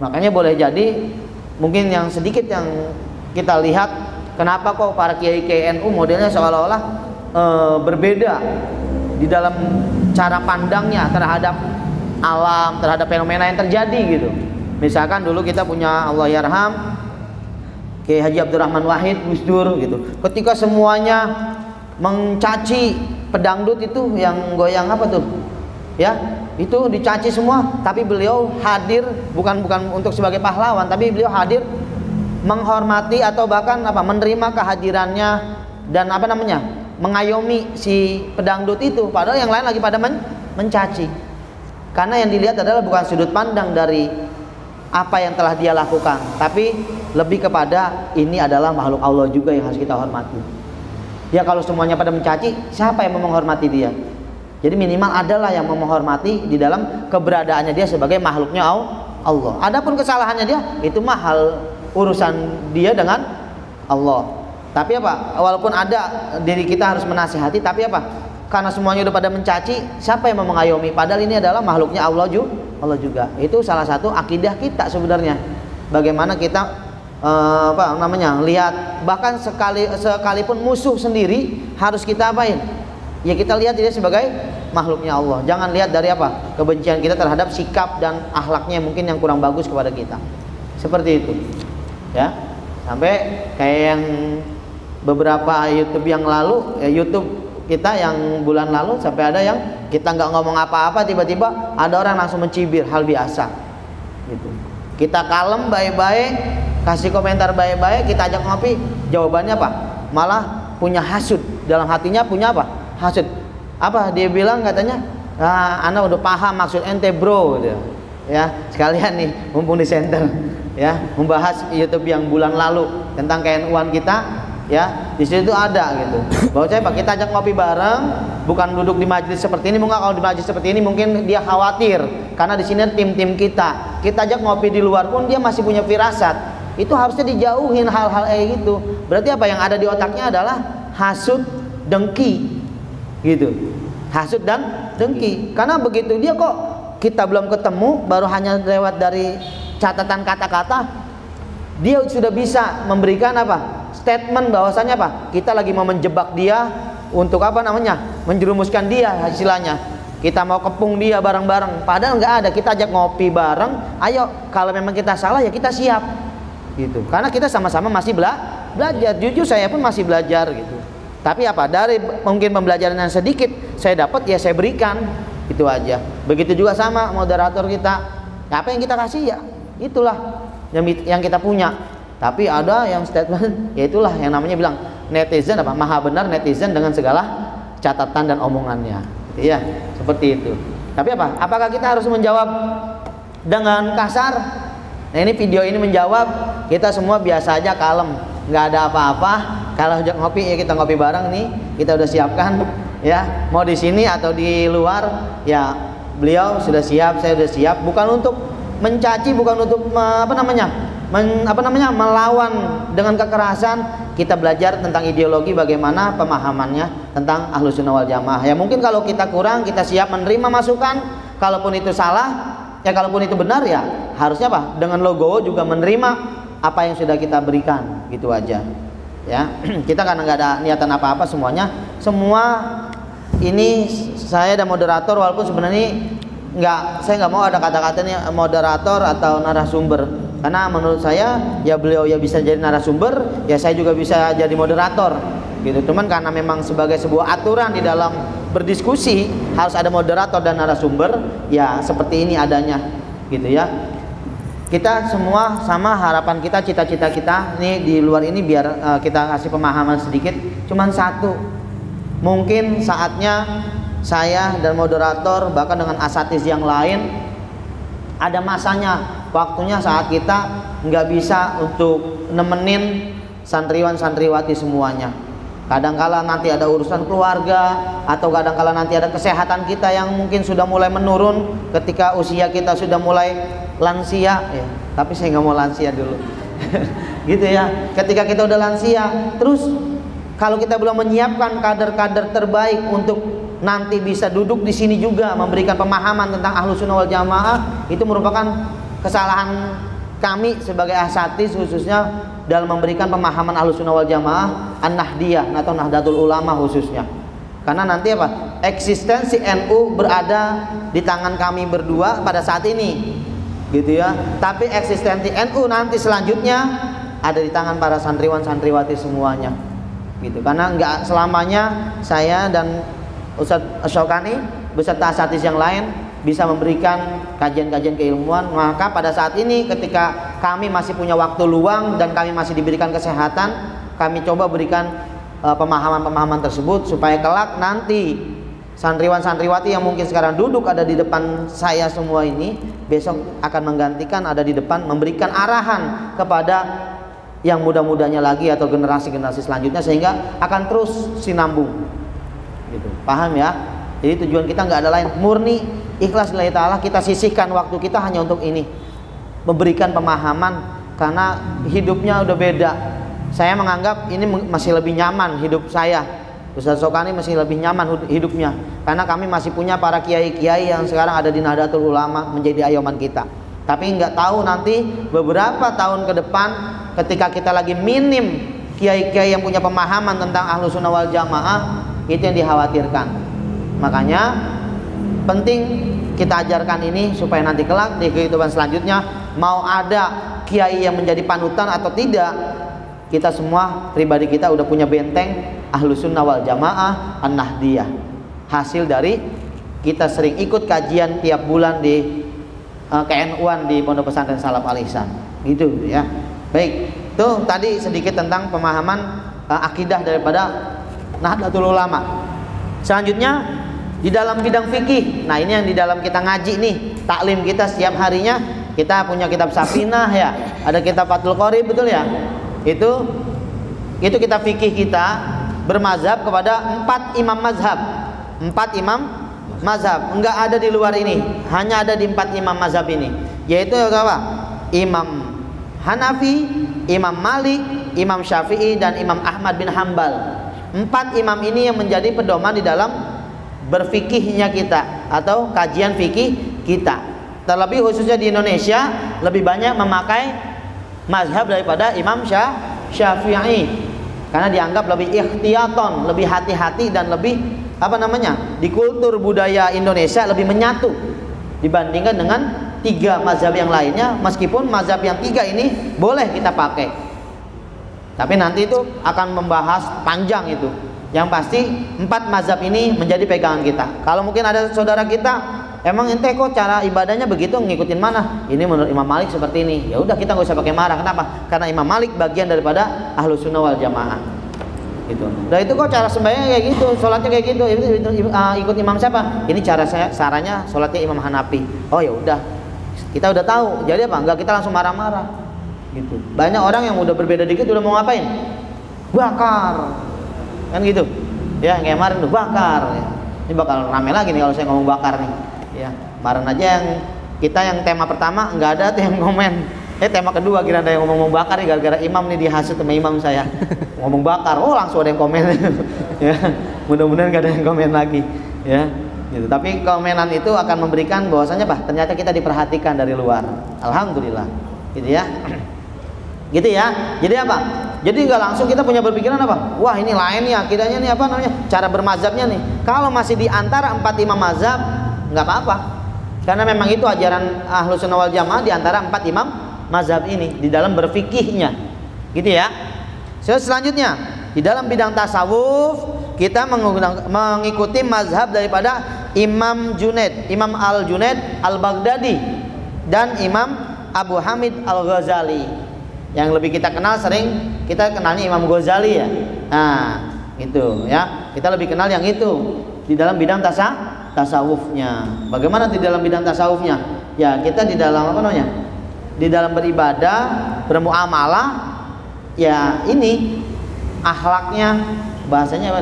Makanya boleh jadi mungkin yang sedikit yang kita lihat, kenapa kok para kiai NU modelnya seolah-olah berbeda di dalam cara pandangnya terhadap alam, terhadap fenomena yang terjadi gitu. Misalkan dulu kita punya Allahyarham Kiai Haji Abdurrahman Wahid Gus Dur gitu. Ketika semuanya mencaci pedangdut itu yang goyang apa tuh? Ya, itu dicaci semua, tapi beliau hadir bukan untuk sebagai pahlawan, tapi beliau hadir menghormati atau bahkan apa? Menerima kehadirannya dan apa namanya? Mengayomi si pedangdut itu, padahal yang lain lagi pada mencaci. Karena yang dilihat adalah bukan sudut pandang dari apa yang telah dia lakukan, tapi lebih kepada ini adalah makhluk Allah juga yang harus kita hormati. Ya kalau semuanya pada mencaci, siapa yang mau menghormati dia? Jadi minimal adalah yang mau menghormati di dalam keberadaannya dia sebagai makhluknya Allah. Adapun kesalahannya dia, itu mah hal urusan dia dengan Allah. Tapi apa? Walaupun ada diri kita harus menasihati, tapi apa? Karena semuanya udah pada mencaci, siapa yang mau mengayomi? Padahal ini adalah makhluknya Allah juga. Itu salah satu akidah kita sebenarnya. Bagaimana kita lihat bahkan sekalipun musuh sendiri harus kita apain? Ya kita lihat dia sebagai makhluknya Allah. Jangan lihat dari apa? Kebencian kita terhadap sikap dan akhlaknya mungkin yang kurang bagus kepada kita. Seperti itu. Ya. Sampai kayak yang beberapa YouTube yang lalu, YouTube kita yang bulan lalu sampai ada yang kita nggak ngomong apa-apa, tiba-tiba ada orang langsung mencibir, hal biasa gitu. Kita kalem baik-baik, kasih komentar baik-baik, kita ajak ngopi, jawabannya apa? Malah punya hasud, dalam hatinya punya apa? Hasud. Apa dia bilang? Katanya, Anda udah paham maksud ente bro gitu. Ya, sekalian nih mumpung di center ya, membahas YouTube yang bulan lalu tentang KNU-an kita. Ya, di situ ada gitu. Bahwa saya Pak, kita ajak ngopi bareng, bukan duduk di majelis seperti ini. Mungkin kalau di majelis seperti ini mungkin dia khawatir karena di sini tim-tim kita. Kita ajak ngopi di luar pun dia masih punya firasat. Itu harusnya dijauhin hal-hal kayak gitu. Berarti apa yang ada di otaknya adalah hasud, dengki. Gitu. Hasud dan dengki. Karena begitu dia kok kita belum ketemu, baru hanya lewat dari catatan kata-kata, dia sudah bisa memberikan apa? Statement bahwasanya apa? Kita lagi mau menjebak dia untuk apa namanya? Menjerumuskan dia istilahnya. Kita mau kepung dia bareng-bareng. Padahal nggak ada. Kita ajak ngopi bareng. Ayo, kalau memang kita salah ya kita siap. Gitu. Karena kita sama-sama masih belajar. Jujur saya pun masih belajar gitu. Tapi apa? Dari mungkin pembelajaran yang sedikit saya dapat ya saya berikan. Itu aja. Begitu juga sama moderator kita. Apa yang kita kasih ya itulah yang kita punya. Tapi ada yang statement, ya itulah yang namanya bilang netizen apa? Maha benar netizen dengan segala catatan dan omongannya. Iya, seperti itu. Tapi apa? Apakah kita harus menjawab dengan kasar? Nah, ini video ini menjawab, kita semua biasa aja kalem, nggak ada apa-apa. Kalau ajak ngopi ya kita ngopi bareng nih, kita udah siapkan ya. Mau di sini atau di luar, ya beliau sudah siap, saya sudah siap. Bukan untuk mencaci, bukan untuk melawan dengan kekerasan. Kita belajar tentang ideologi, bagaimana pemahamannya tentang Ahlus Sunnah wal Jamaah. Ya mungkin kalau kita kurang, kita siap menerima masukan. Kalaupun itu salah, ya kalaupun itu benar ya harusnya apa? Dengan logo juga menerima apa yang sudah kita berikan, gitu aja. Ya, kita karena nggak ada niatan apa-apa semuanya. Semua ini saya dan moderator, walaupun sebenarnya saya nggak mau ada kata-katanya moderator atau narasumber. Karena menurut saya ya beliau ya bisa jadi narasumber, ya saya juga bisa jadi moderator gitu. Cuman karena memang sebagai sebuah aturan di dalam berdiskusi harus ada moderator dan narasumber, ya seperti ini adanya gitu ya. Kita semua sama, harapan kita, cita-cita kita nih di luar ini biar kita kasih pemahaman sedikit. Cuman satu, mungkin saatnya saya dan moderator bahkan dengan asatiz yang lain ada masanya, waktunya saat kita nggak bisa untuk nemenin santriwan-santriwati semuanya. Kadangkala nanti ada urusan keluarga, atau kadangkala nanti ada kesehatan kita yang mungkin sudah mulai menurun ketika usia kita sudah mulai lansia ya. Tapi saya nggak mau lansia dulu gitu ya. Ketika kita udah lansia, terus kalau kita belum menyiapkan kader-kader terbaik untuk nanti bisa duduk di sini juga memberikan pemahaman tentang Ahlus Sunnah wal Jamaah, itu merupakan kesalahan kami sebagai asatiz khususnya dalam memberikan pemahaman Ahlus Sunnah wal Jamaah An-Nahdiyah atau Nahdlatul Ulama khususnya. Karena nanti apa? Eksistensi NU berada di tangan kami berdua pada saat ini, gitu ya. Tapi eksistensi NU nanti selanjutnya ada di tangan para santriwan-santriwati semuanya, gitu. Karena nggak selamanya saya dan Ustadz Asyokani beserta asatiz yang lain bisa memberikan kajian-kajian keilmuan. Maka pada saat ini ketika kami masih punya waktu luang dan kami masih diberikan kesehatan, kami coba berikan pemahaman-pemahaman tersebut supaya kelak nanti santriwan-santriwati yang mungkin sekarang duduk ada di depan saya semua ini, besok akan menggantikan ada di depan, memberikan arahan kepada yang muda-mudanya lagi atau generasi-generasi selanjutnya, sehingga akan terus sinambung gitu. Paham ya? Jadi tujuan kita nggak ada lain, murni ikhlas lillahi ta'ala. Kita sisihkan waktu kita hanya untuk ini, memberikan pemahaman. Karena hidupnya udah beda. Saya menganggap ini masih lebih nyaman hidup saya, Ustaz Sokani masih lebih nyaman hidupnya, karena kami masih punya para kiai-kiai yang sekarang ada di Nahdlatul Ulama menjadi ayoman kita. Tapi nggak tahu nanti beberapa tahun ke depan ketika kita lagi minim kiai-kiai yang punya pemahaman tentang Ahlus Sunnah wal Jamaah, itu yang dikhawatirkan. Makanya penting kita ajarkan ini supaya nanti kelak di kehidupan selanjutnya mau ada kiai yang menjadi panutan atau tidak, kita semua pribadi kita udah punya benteng Ahlus Sunnah wal Jamaah An-Nahdiyah. Hasil dari kita sering ikut kajian tiap bulan di KNU-an di Pondok Pesantren Salaf Al Ihsan. Gitu ya. Baik, itu tadi sedikit tentang pemahaman akidah daripada Nahdlatul Ulama. Selanjutnya di dalam bidang fikih. Nah, ini yang di dalam kita ngaji nih, taklim kita setiap harinya, kita punya kitab Safinah ya, ada kitab Fathul Qorib, betul ya? Itu kita fikih kita bermazhab kepada 4 imam mazhab. 4 imam mazhab, enggak ada di luar ini, hanya ada di 4 imam mazhab ini, yaitu apa? Imam Hanafi, Imam Malik, Imam Syafi'i, dan Imam Ahmad bin Hambal. 4 imam ini yang menjadi pedoman di dalam berfikihnya kita atau kajian fikih kita. Terlebih khususnya di Indonesia lebih banyak memakai mazhab daripada Imam Syafi'i, karena dianggap lebih ikhtiyaton, lebih hati-hati, dan lebih di kultur budaya Indonesia lebih menyatu dibandingkan dengan 3 mazhab yang lainnya. Meskipun mazhab yang 3 ini boleh kita pakai, tapi nanti itu akan membahas panjang itu. Yang pasti 4 mazhab ini menjadi pegangan kita. Kalau mungkin ada saudara kita, emang ente kok cara ibadahnya begitu, ngikutin mana? Ini menurut Imam Malik seperti ini. Ya udah, kita nggak usah pakai marah. Kenapa? Karena Imam Malik bagian daripada Ahlus Sunnah wal Jamaah. Gitu. Dan itu kok cara sembahyang kayak gitu, sholatnya kayak gitu. Ikut imam siapa? Ini caranya sholatnya Imam Hanafi. Oh ya udah, kita udah tahu. Jadi apa? Enggak kita langsung marah-marah. Gitu. Banyak orang yang udah berbeda dikit udah mau ngapain? Bakar. Kan gitu ya, kayak kemarin tuh bakar ya. Ini bakal rame lagi nih kalau saya ngomong bakar nih ya. Kemarin aja yang tema pertama nggak ada tuh yang komen, tema kedua kira ada yang ngomong bakar nih, gara-gara imam nih dihasut sama imam saya ngomong bakar, oh langsung ada yang komen ya. Mudah-mudahan gak ada yang komen lagi ya gitu. Tapi komenan itu akan memberikan bahwasanya ternyata kita diperhatikan dari luar, alhamdulillah gitu ya. Gitu ya. Jadi apa? Jadi nggak langsung kita punya berpikiran apa? Wah, ini lain nih akidahnya nih, cara bermazhabnya nih. Kalau masih di antara 4 imam mazhab nggak apa-apa, karena memang itu ajaran Ahlus Sunnah wal Jamaah di antara 4 imam mazhab ini di dalam berfikihnya. Gitu ya. Selanjutnya di dalam bidang tasawuf kita mengikuti mazhab daripada Imam Junaid, Imam Al-Junaid Al-Baghdadi, dan Imam Abu Hamid Al-Ghazali. Yang lebih kita kenal, sering kita kenalnya Imam Ghazali ya. Nah, gitu ya. Kita lebih kenal yang itu di dalam bidang tasawufnya. Bagaimana di dalam bidang tasawufnya? Ya, kita di dalam di dalam beribadah, bermuamalah, ya ini akhlaknya, bahasanya apa?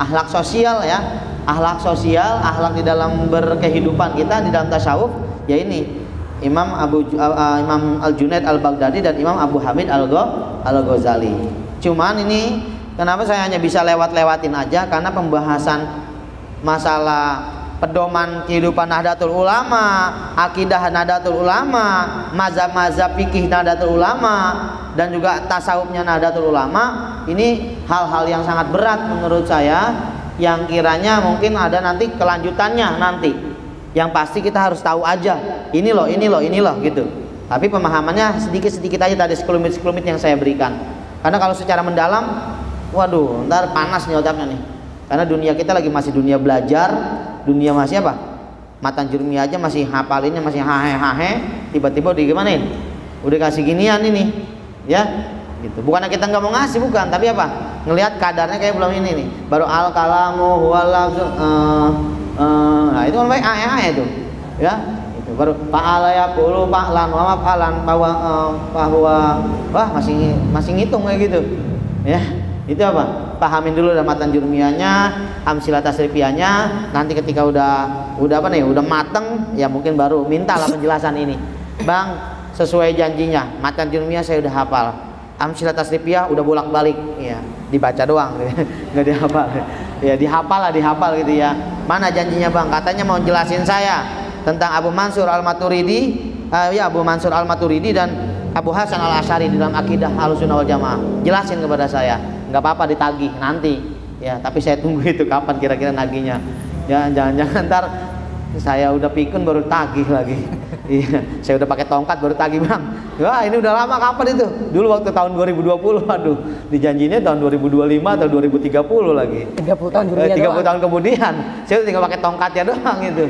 Akhlak sosial ya. Akhlak sosial, akhlak di dalam berkehidupan kita di dalam tasawuf, ya ini Imam Al-Junaid Al-Baghdadi dan Imam Abu Hamid Al-Ghazali. Cuman ini kenapa saya hanya bisa lewat-lewatin aja, karena pembahasan masalah pedoman kehidupan Nahdlatul Ulama, akidah Nahdlatul Ulama, mazhab-mazhab fikih Nahdlatul Ulama, dan juga tasawufnya Nahdlatul Ulama, ini hal-hal yang sangat berat menurut saya, yang kiranya mungkin ada nanti kelanjutannya nanti. Yang pasti kita harus tahu aja, ini loh gitu. Tapi pemahamannya sedikit-sedikit aja tadi, sekelumit-sekelumit yang saya berikan. Karena kalau secara mendalam, waduh, ntar panas nih otaknya nih. Karena dunia kita masih dunia belajar, dunia masih matan jurmi aja masih hafalinnya masih hahe, tiba-tiba udah gimanain? Udah kasih ginian ini, ya. Gitu. Bukannya kita nggak mau ngasih, bukan, tapi ngelihat kadarnya kayak belum ini nih. Baru al-kalamu huwal lafzu. Nah itu kan baik itu ya, itu baru fa'ala yaqulu fa'lan wa maf'alan bahwa masih ngitung kayak gitu ya. Itu pahamin dulu matan jurmiyahnya, amsilah tasrifiyahnya. Nanti ketika udah mateng ya, mungkin baru mintalah penjelasan ini, Bang, sesuai janjinya matan jurmiyah saya udah hafal, amsilah tasrifiyah udah bolak-balik ya, dibaca doang nggak dihafal ya. Dihafal gitu ya. Mana janjinya Bang? Katanya mau jelasin saya tentang Abu Mansur Al-Maturidi, Abu Mansur Al-Maturidi dan Abu Hasan Al-Asy'ari di dalam akidah Ahlus Sunnah wal Jamaah. Jelasin kepada saya. Nggak apa-apa ditagih nanti ya, tapi saya tunggu itu kapan kira-kira nagihnya. Jangan ntar saya udah pikun baru tagih lagi Iya, saya udah pakai tongkat baru tagih Bang. Wah, ini udah lama kapan itu? Dulu waktu tahun 2020, aduh, dijanjinya tahun 2025 atau 2030 lagi. 30 tahun 30 tahun kemudian, saya udah tinggal pakai tongkatnya doang gitu.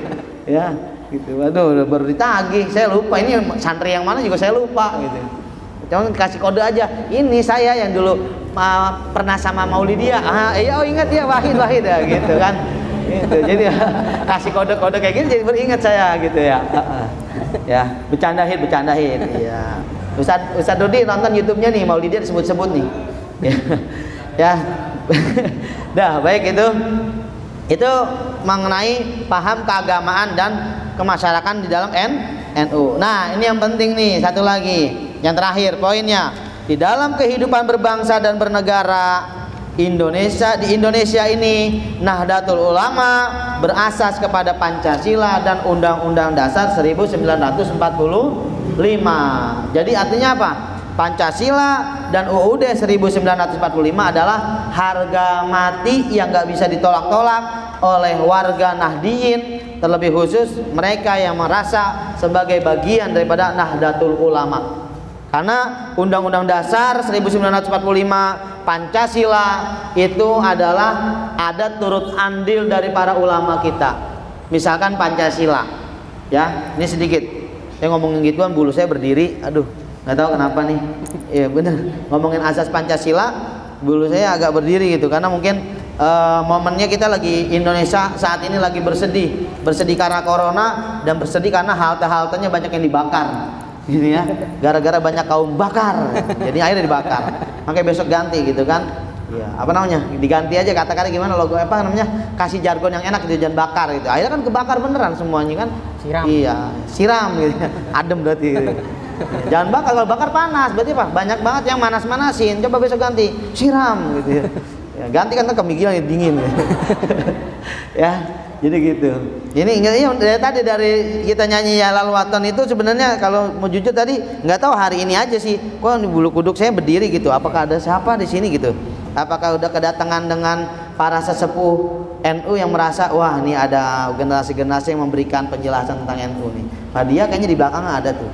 Ya, gitu. Aduh, baru ditagih. Saya lupa ini santri yang mana juga saya lupa gitu. Cuman kasih kode aja. Ini saya yang dulu pernah sama Maulidia. Iya, oh ingat ya Wahid ya gitu kan. Gitu. Jadi kasih kode-kode kayak gini jadi beringat saya gitu ya. Ya, bercandahin. Iya. Ustaz Dodi nonton YouTube-nya nih, Maulidia disebut-sebut nih. Ya. Dah, baik itu. Itu mengenai paham keagamaan dan kemasyarakatan di dalam NU. Nah, ini yang penting nih, satu lagi. Yang terakhir poinnya, di dalam kehidupan berbangsa dan bernegara di Indonesia ini, Nahdlatul Ulama berasas kepada Pancasila dan Undang-Undang Dasar 1945. Jadi artinya apa? Pancasila dan UUD 1945 adalah harga mati yang nggak bisa ditolak-tolak oleh warga Nahdiyin, terlebih khusus mereka yang merasa sebagai bagian daripada Nahdlatul Ulama. Karena Undang-Undang Dasar 1945 Pancasila itu adalah ada turut andil dari para ulama kita. Misalkan Pancasila, ya ini sedikit. Saya ngomongin gituan bulu saya berdiri, aduh nggak tahu kenapa nih. Iya bener, ngomongin asas Pancasila bulu saya agak berdiri gitu karena mungkin momennya kita lagi Indonesia saat ini lagi bersedih karena corona dan bersedih karena halte-haltenya banyak yang dibakar. Gini ya, gara-gara banyak kaum bakar, jadi akhirnya dibakar. Makanya besok ganti gitu kan? Ya, apa namanya? Diganti aja kata-kata gimana logo apa namanya? Kasih jargon yang enak gitu, jangan bakar gitu. Akhirnya kan kebakar beneran semuanya kan? Siram. Iya, siram gitu. Adem berarti. Gitu. Jangan bakar, kalau bakar panas berarti apa? Banyak banget yang manas-manasin. Coba besok ganti, siram gitu. Ya, ganti kan kemikiran dingin. Gitu. Ya. Jadi gitu. Ini dari tadi dari kita nyanyi Ya Lal Waton itu sebenarnya kalau mau jujur tadi nggak tahu hari ini aja sih. Kok di bulu kuduk saya berdiri gitu. Apakah ada siapa di sini gitu? Apakah udah kedatangan dengan para sesepuh NU yang merasa wah ini ada generasi-generasi yang memberikan penjelasan tentang NU nih. Nah, dia kayaknya di belakang ada tuh.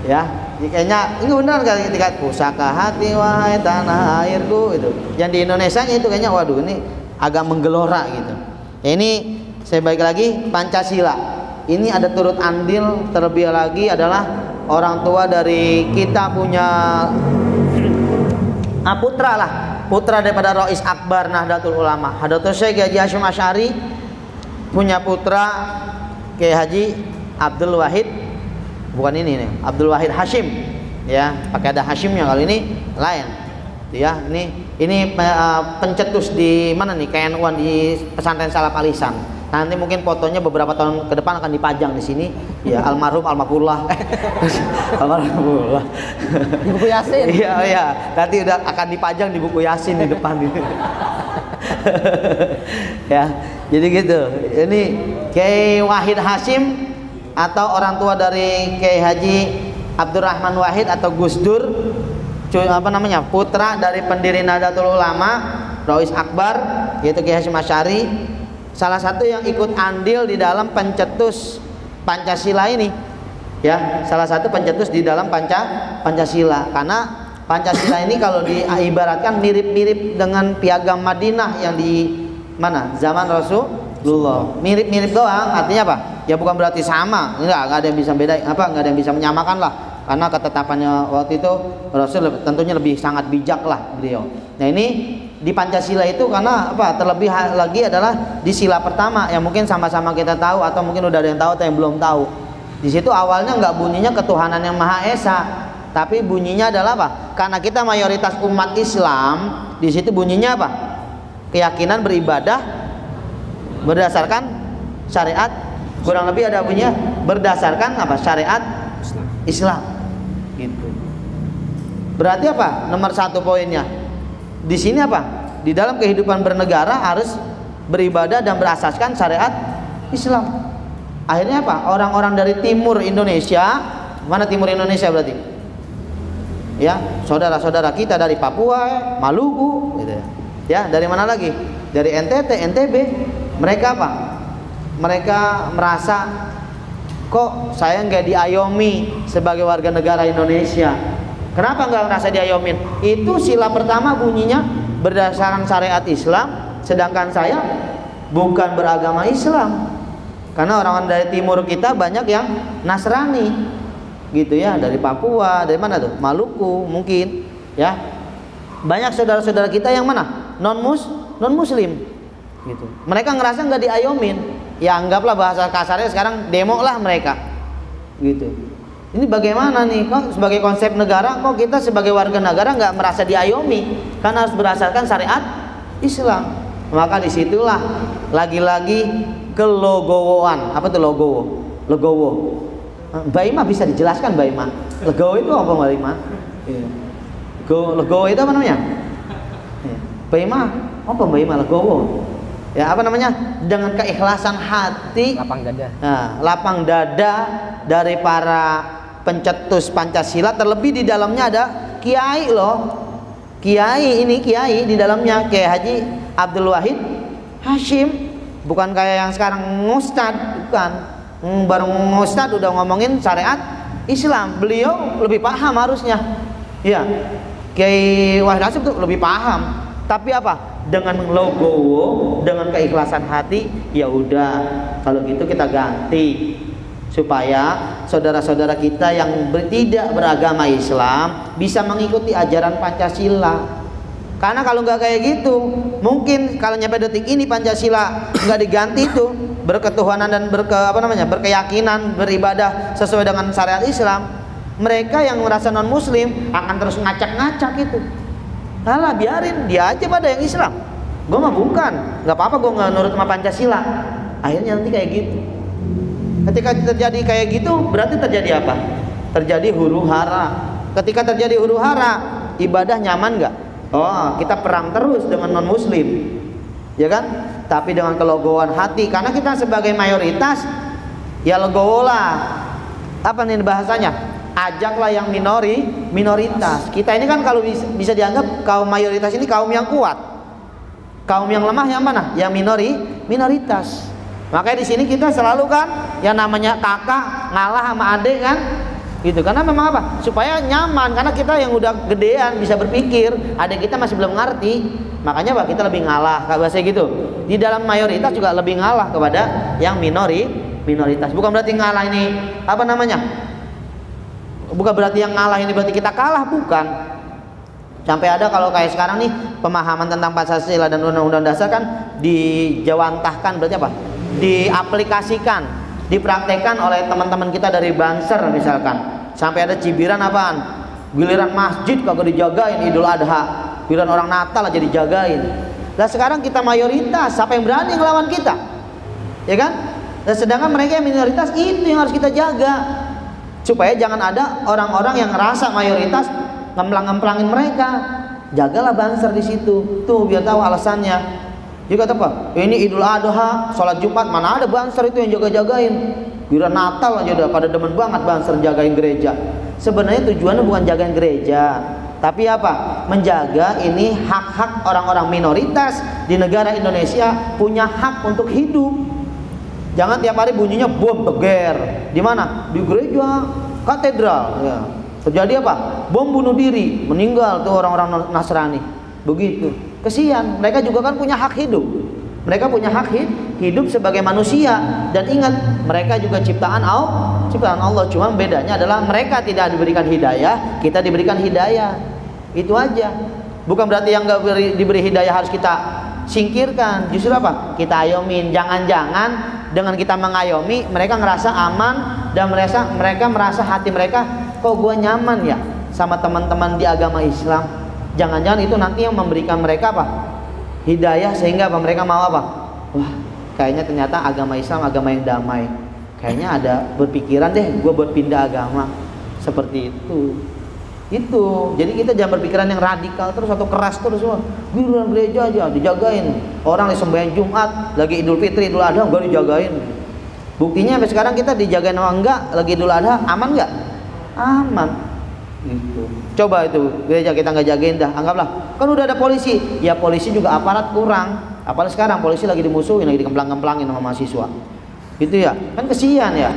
Ya, kayaknya ini benar kali ketika pusaka hati wahai tanah airku itu. Yang di Indonesia itu kayaknya waduh ini agak menggelora gitu. Ini saya balik lagi Pancasila. Ini ada turut andil terlebih lagi adalah orang tua dari kita punya putra daripada Rais Akbar Nahdlatul Ulama. Hadratus Syekh Haji Hasyim Asy'ari punya putra Kiai Haji Abdul Wahid, bukan ini nih, Abdul Wahid Hasyim. Ya, pakai ada Hasyimnya kali ini lain. Ya, ini pencetus di mana nih KNU-an di pesantren Salaf Al-Ihsan. Nanti mungkin fotonya beberapa tahun ke depan akan dipajang di sini. Ya, almarhumullah. Almarhumullah. Di buku Yasin. Iya. Nanti udah akan dipajang di buku Yasin di depan ini. Ya, jadi gitu. Ini Kiai Wahid Hasyim atau orang tua dari Kiai Haji Abdurrahman Wahid atau Gus Dur. Apa namanya, putra dari pendiri Nahdlatul Ulama Rais Akbar yaitu Kiai Hasyim Asy'ari, salah satu yang ikut andil di dalam pencetus Pancasila ini ya, salah satu pencetus di dalam Pancasila. Karena Pancasila ini kalau diibaratkan mirip-mirip dengan Piagam Madinah yang di mana zaman Rasulullah, mirip-mirip doang, artinya apa ya, bukan berarti sama, enggak ada yang bisa beda enggak ada yang bisa menyamakan lah. Karena ketetapannya waktu itu Rasul tentunya lebih sangat bijak lah beliau. Nah ini di Pancasila itu karena apa? Terlebih lagi adalah di sila pertama yang mungkin sama-sama kita tahu atau mungkin udah ada yang tahu atau yang belum tahu. Di situ awalnya nggak bunyinya ketuhanan yang Maha Esa, tapi bunyinya adalah apa? Karena kita mayoritas umat Islam, di situ bunyinya apa? Keyakinan beribadah berdasarkan syariat, kurang lebih ada bunyinya berdasarkan apa? Syariat Islam. Gitu. Berarti apa? Nomor satu poinnya di sini apa? Di dalam kehidupan bernegara harus beribadah dan berasaskan syariat Islam. Akhirnya apa? Orang-orang dari timur Indonesia, mana timur Indonesia berarti? Ya, saudara-saudara kita dari Papua, Maluku, gitu ya. Ya, dari mana lagi? Dari NTT, NTB. Mereka apa? Mereka merasa kok saya nggak diayomi sebagai warga negara Indonesia? Kenapa nggak merasa diayomin? Itu sila pertama bunyinya berdasarkan syariat Islam, sedangkan saya bukan beragama Islam. Karena orang-orang dari timur kita banyak yang Nasrani, gitu ya, dari Papua, dari mana tuh? Maluku mungkin, ya. Banyak saudara-saudara kita yang mana? Non Muslim, gitu. Mereka ngerasa nggak diayomin. Ya anggaplah bahasa kasarnya sekarang demo lah mereka, gitu. Ini bagaimana nih? Kok sebagai konsep negara, kok kita sebagai warga negara nggak merasa diayomi? Karena harus berdasarkan syariat Islam. Maka disitulah lagi-lagi kelogowoan. Apa tuh logowo? Legowo. Mbak Ima bisa dijelaskan, Mbak Ima? Legowo itu apa, Mbak Ima? Legowo itu apa namanya? Mbak Ima, apa Mbak Ima legowo? Ya apa namanya? Dengan keikhlasan hati, Lapang dada. nah, lapang dada dari para pencetus Pancasila, terlebih di dalamnya ada kiai loh. Kiai ini kiai di dalamnya Kiai Haji Abdul Wahid Hashim, bukan kayak yang sekarang ngustad, bukan. Baru ngustad udah ngomongin syariat Islam. Beliau lebih paham harusnya. Ya. Kiai Wahid Hashim tuh lebih paham. Tapi apa? Dengan logowo, dengan keikhlasan hati, ya udah kalau gitu kita ganti supaya saudara-saudara kita yang tidak beragama Islam bisa mengikuti ajaran Pancasila. Karena kalau nggak kayak gitu, mungkin kalau nyampe detik ini Pancasila nggak diganti itu berketuhanan dan berkeyakinan beribadah sesuai dengan syariat Islam, mereka yang merasa non Muslim akan terus ngacak-ngacak itu. Alah biarin dia aja pada yang Islam. Gue mah bukan, nggak apa-apa gue nggak nurut sama Pancasila. Akhirnya nanti kayak gitu. Ketika terjadi kayak gitu, berarti terjadi apa? Terjadi huru hara. Ketika terjadi huru hara, ibadah nyaman nggak? Oh, kita perang terus dengan non Muslim, ya kan? Tapi dengan kelogohan hati, karena kita sebagai mayoritas, ya legowo lah. Apa nih bahasanya? Ajaklah yang minoritas. Kita ini kan kalau bisa dianggap kaum mayoritas ini kaum yang kuat. Kaum yang lemah yang mana? Yang minoritas. Makanya di sini kita selalu kan yang namanya kakak ngalah sama adik kan, gitu. Karena memang apa? Supaya nyaman. Karena kita yang udah gedean bisa berpikir, adik kita masih belum ngerti. Makanya apa? Kita lebih ngalah. Kayak bahasa gitu. Di dalam mayoritas juga lebih ngalah kepada yang minoritas. Bukan berarti ngalah ini apa namanya? Bukan berarti yang ngalah ini berarti kita kalah, bukan. Sampai ada kalau kayak sekarang nih pemahaman tentang Pancasila dan Undang-Undang Dasar kan dijawantahkan, berarti apa? Diaplikasikan, dipraktekkan oleh teman-teman kita dari Banser misalkan. Sampai ada cibiran apaan? Giliran masjid kagak dijagain Idul Adha, giliran orang Natal aja dijagain. Nah sekarang kita mayoritas, siapa yang berani ngelawan kita? Ya kan? Dan sedangkan mereka yang minoritas itu yang harus kita jaga. Supaya jangan ada orang-orang yang ngerasa mayoritas ngemplang-ngemplangin mereka. Jagalah Banser di situ. Tuh biar tahu alasannya. Juga apa? Ini Idul Adha, sholat Jumat, mana ada Banser itu yang jaga-jagain. Giliran Natal aja udah pada demen banget Banser jagain gereja. Sebenarnya tujuannya bukan jagain gereja, tapi apa? Menjaga ini hak-hak orang-orang minoritas di negara Indonesia, punya hak untuk hidup. Jangan tiap hari bunyinya bom beger. Di mana? Di gereja katedral. Ya. Terjadi apa? Bom bunuh diri, meninggal tuh orang-orang Nasrani. Begitu. Kesian. Mereka juga kan punya hak hidup. Mereka punya hak hidup sebagai manusia. Dan ingat, mereka juga ciptaan Allah. Cuma bedanya adalah mereka tidak diberikan hidayah, kita diberikan hidayah. Itu aja. Bukan berarti yang nggak diberi hidayah harus kita singkirkan. Justru apa? Kita ayomin. Jangan-jangan dengan kita mengayomi, mereka ngerasa aman dan mereka merasa hati mereka, kok gue nyaman ya sama teman-teman di agama Islam. Jangan-jangan itu nanti yang memberikan mereka apa? Hidayah, sehingga apa? Mereka mau apa? Wah, kayaknya ternyata agama Islam agama yang damai. Kayaknya ada berpikiran deh gue buat pindah agama. Seperti itu. Jadi kita jangan berpikiran yang radikal terus atau keras terus. Wah, giliran gereja aja dijagain. Orang di sembahyang Jumat, lagi Idul Fitri, Idul Adha enggak dijagain. Buktinya sampai sekarang kita dijagain apa enggak? Lagi Idul Adha aman enggak? Aman. Gitu. Coba itu gereja kita nggak jagain dah. Anggaplah kan udah ada polisi. Ya polisi juga aparat kurang. Apalagi sekarang polisi lagi dimusuhin, lagi dikemplang-kemplangin sama mahasiswa. Gitu ya. Kan kesian ya.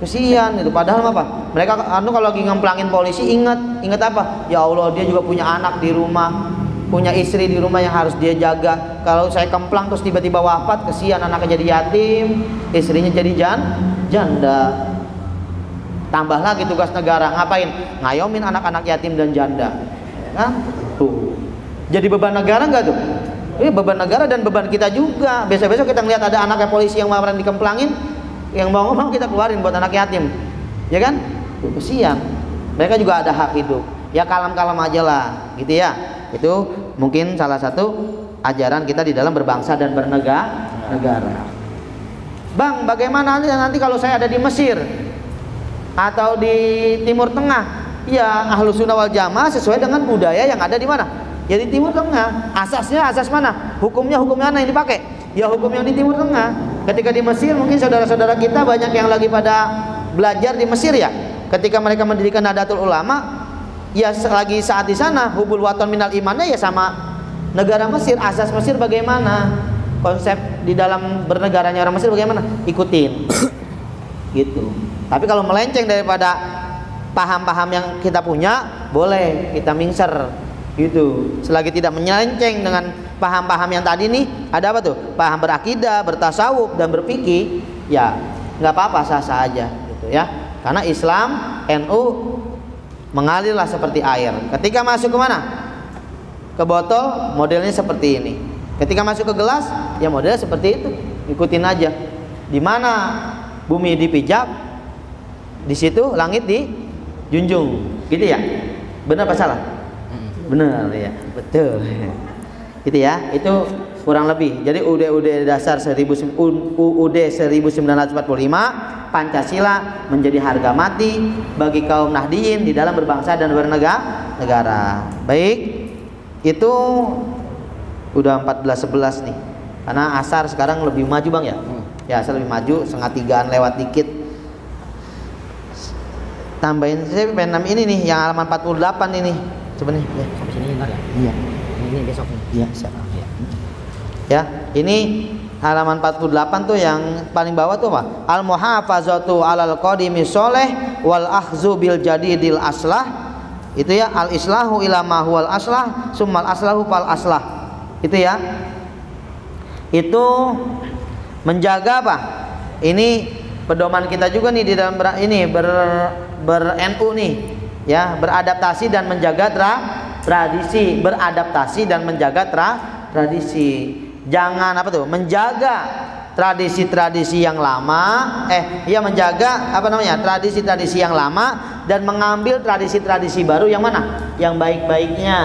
Kesian itu. Padahal apa? Mereka kalau lagi ngemplangin polisi ingat apa? Ya Allah, dia juga punya anak di rumah, punya istri di rumah yang harus dia jaga. Kalau saya kemplang terus tiba-tiba wafat, kesian, anaknya jadi yatim, istrinya jadi janda. Tambah lagi tugas negara, ngapain? Ngayomin anak-anak yatim dan janda. Nah, tuh. Jadi beban negara enggak tuh? Beban negara dan beban kita juga. Besok-besok kita ngeliat ada anaknya polisi yang kemarin dikemplangin, yang mau kita keluarin buat anak yatim, ya kan? Tuh, kesian. Mereka juga ada hak hidup. Ya kalem-kalem aja lah, gitu ya. Itu mungkin salah satu ajaran kita di dalam berbangsa dan bernegara. Bang, bagaimana nanti kalau saya ada di Mesir atau di Timur Tengah? Ya, Ahlus Sunnah wal Jamaah sesuai dengan budaya yang ada di mana? Ya di Timur Tengah. Asasnya asas mana? Hukumnya hukum mana yang dipakai? Ya hukum yang di Timur Tengah. Ketika di Mesir, mungkin saudara-saudara kita banyak yang lagi pada belajar di Mesir ya. Ketika mereka mendirikan Nahdlatul Ulama, ya lagi saat di sana hubul waton minal imannya ya sama negara Mesir. Asas Mesir bagaimana? Konsep di dalam bernegaranya orang Mesir bagaimana? Ikutin. Gitu. Tapi kalau melenceng daripada paham-paham yang kita punya, boleh kita mingser. Gitu. Selagi tidak menyelenceng dengan paham-paham yang tadi nih, ada apa tuh? Paham berakidah, bertasawuf dan berfikih, ya nggak apa-apa, sah-sah aja gitu ya. Karena Islam, NU mengalirlah seperti air. Ketika masuk ke mana? Ke botol, modelnya seperti ini. Ketika masuk ke gelas, ya modelnya seperti itu. Ikutin aja. Di mana bumi dipijak, di situ langit dijunjung. Gitu ya? Benar apa salah? Benar ya, betul. Gitu ya. Itu kurang lebih. Jadi UUD dasar UUD 1945, Pancasila menjadi harga mati bagi kaum Nahdiyin di dalam berbangsa dan bernegara. Baik. Itu udah 14:11 nih. Karena asar sekarang lebih maju Bang ya. Ya, asar lebih maju, 2:30 lewat dikit. Tambahin saya pengen ini nih yang halaman 48 ini. Coba nih. Ya. Sampai sini ntar ya? Iya. Ini besok nih. Iya, siap. Ya, ini halaman 48 tuh yang paling bawah tuh apa? Al-muhafazatu 'alal qadimi sholeh wal akhzu bil jadidil aslah. Itu ya, al-islahu ila ma huwal aslah, summal aslahu fal aslah. Itu ya. Itu menjaga apa? Ini pedoman kita juga nih di dalam ber-NU nih. Ya, beradaptasi dan menjaga tradisi, beradaptasi dan menjaga tradisi. Jangan apa tuh? Menjaga tradisi-tradisi yang lama, menjaga tradisi-tradisi yang lama dan mengambil tradisi-tradisi baru yang mana? Yang baik-baiknya.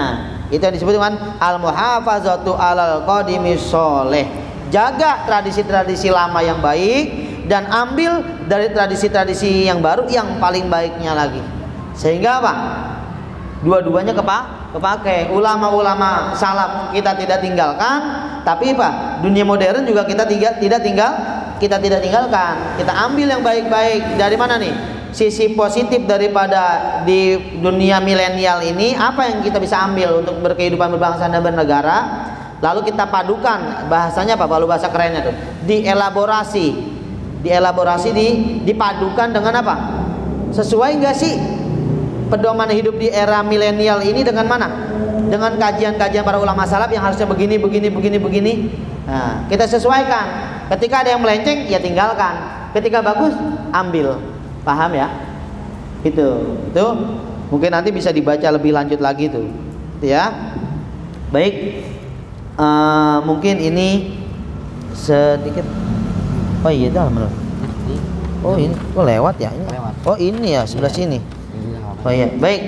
Itu yang disebut dengan al-muhafazatu 'alal qadimi sholeh. Jaga tradisi-tradisi lama yang baik dan ambil dari tradisi-tradisi yang baru yang paling baiknya lagi. Sehingga apa? Dua-duanya kepakai. Ulama-ulama salaf kita tidak tinggalkan, tapi apa? Dunia modern juga kita tidak tinggalkan. Kita ambil yang baik-baik. Dari mana nih? Sisi positif daripada di dunia milenial ini, apa yang kita bisa ambil untuk berkehidupan berbangsa dan bernegara? Lalu kita padukan, bahasanya apa? Kalau bahasa kerennya tuh, dipadukan dengan apa? Sesuai nggak sih pedoman hidup di era milenial ini dengan mana? Dengan kajian-kajian para ulama salaf yang harusnya begini. Nah, kita sesuaikan. Ketika ada yang melenceng, ya tinggalkan. Ketika bagus, ambil. Paham ya? Itu mungkin nanti bisa dibaca lebih lanjut lagi tuh. Gitu ya. Baik. Mungkin ini sedikit. Oh iya, itu halaman. Oh ini, lewat ya? Lewat. Oh ini ya, sebelah sini. Oh iya, baik.